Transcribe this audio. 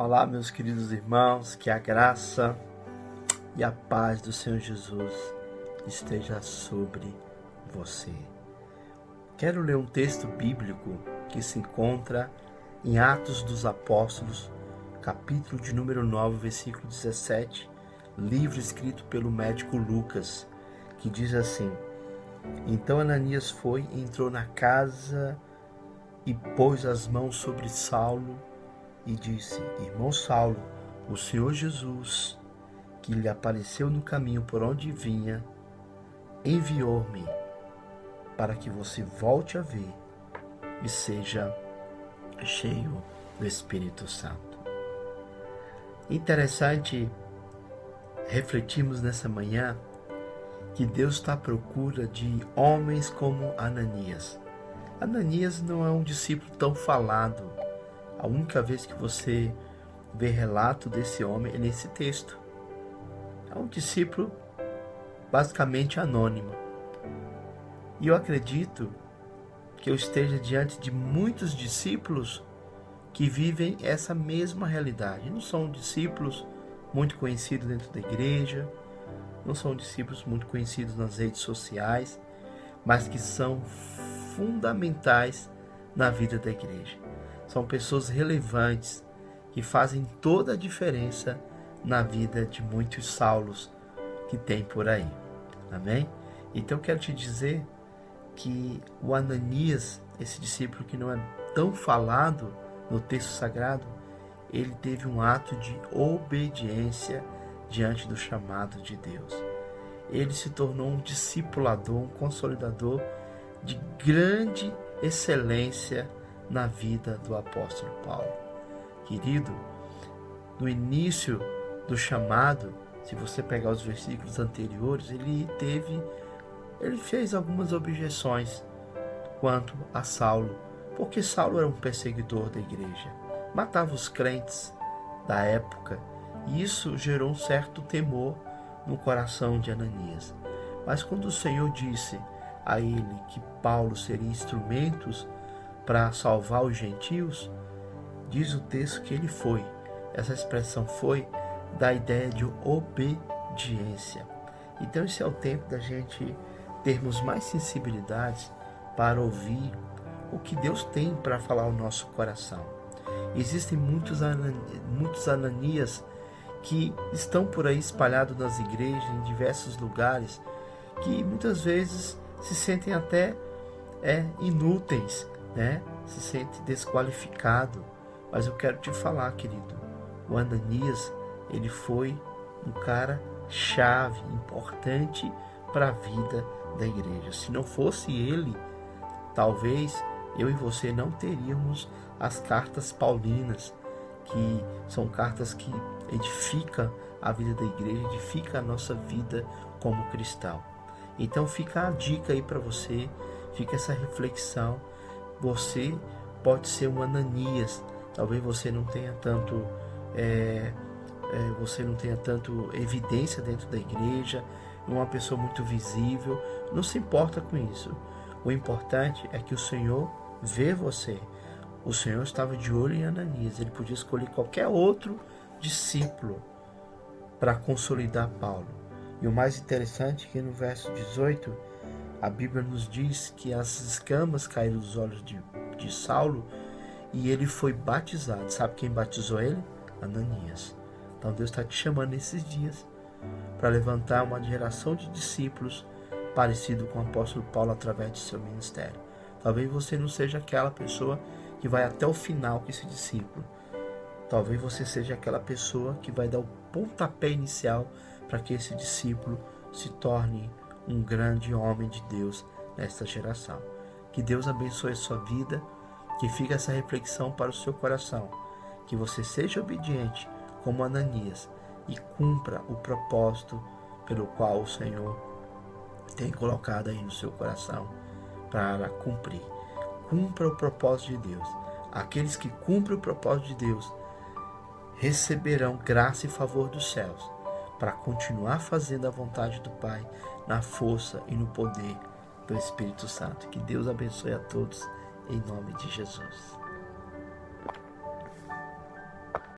Olá, meus queridos irmãos, que a graça e a paz do Senhor Jesus esteja sobre você. Quero ler um texto bíblico que se encontra em Atos dos Apóstolos, capítulo de número 9, versículo 17, livro escrito pelo médico Lucas, que diz assim: Então Ananias foi e entrou na casa e pôs as mãos sobre Saulo e disse: Irmão Saulo, o Senhor Jesus, que lhe apareceu no caminho por onde vinha, enviou-me para que você volte a ver e seja cheio do Espírito Santo. Interessante refletirmos nessa manhã que Deus está à procura de homens como Ananias. Ananias não é um discípulo tão falado. A única vez que você vê relato desse homem é nesse texto. É um discípulo basicamente anônimo. E eu acredito que eu esteja diante de muitos discípulos que vivem essa mesma realidade. Não são discípulos muito conhecidos dentro da igreja, não são discípulos muito conhecidos nas redes sociais, mas que são fundamentais na vida da igreja. São pessoas relevantes que fazem toda a diferença na vida de muitos Saulos que tem por aí. Amém? Então eu quero te dizer que o Ananias, esse discípulo que não é tão falado no texto sagrado, ele teve um ato de obediência diante do chamado de Deus. Ele se tornou um discipulador, um consolidador de grande excelência na vida do apóstolo Paulo. Querido, no início do chamado, se você pegar os versículos anteriores, ele fez algumas objeções quanto a Saulo, porque Saulo era um perseguidor da igreja, matava os crentes da época, e isso gerou um certo temor no coração de Ananias. Mas quando o Senhor disse a ele que Paulo seria instrumentos para salvar os gentios, diz o texto que ele foi. Essa expressão foi da ideia de obediência. Então esse é o tempo da gente termos mais sensibilidades para ouvir o que Deus tem para falar ao nosso coração. Existem muitos Ananias que estão por aí espalhados nas igrejas, em diversos lugares, que muitas vezes se sentem até inúteis, se sente desqualificado. Mas eu quero te falar, querido, o Ananias, ele foi um cara chave, importante para a vida da igreja. Se não fosse ele, talvez eu e você não teríamos as cartas paulinas, que são cartas que edificam a vida da igreja, edificam a nossa vida como cristão. Então fica a dica aí para você, fica essa reflexão. Você pode ser um Ananias. Talvez você não tenha tanto evidência dentro da igreja, uma pessoa muito visível. Não se importa com isso. O importante é que o Senhor vê você. O Senhor estava de olho em Ananias. Ele podia escolher qualquer outro discípulo para consolidar Paulo. E o mais interessante é que no verso 18, a Bíblia nos diz que as escamas caíram dos olhos de Saulo e ele foi batizado. Sabe quem batizou ele? Ananias. Então Deus está te chamando nesses dias para levantar uma geração de discípulos parecido com o apóstolo Paulo através de seu ministério. Talvez você não seja aquela pessoa que vai até o final com esse discípulo. Talvez você seja aquela pessoa que vai dar o pontapé inicial para que esse discípulo se torne um grande homem de Deus nesta geração. Que Deus abençoe a sua vida, que fique essa reflexão para o seu coração, que você seja obediente como Ananias e cumpra o propósito pelo qual o Senhor tem colocado aí no seu coração para cumprir. Cumpra o propósito de Deus. Aqueles que cumprem o propósito de Deus receberão graça e favor dos céus para continuar fazendo a vontade do Pai na força e no poder do Espírito Santo. Que Deus abençoe a todos em nome de Jesus.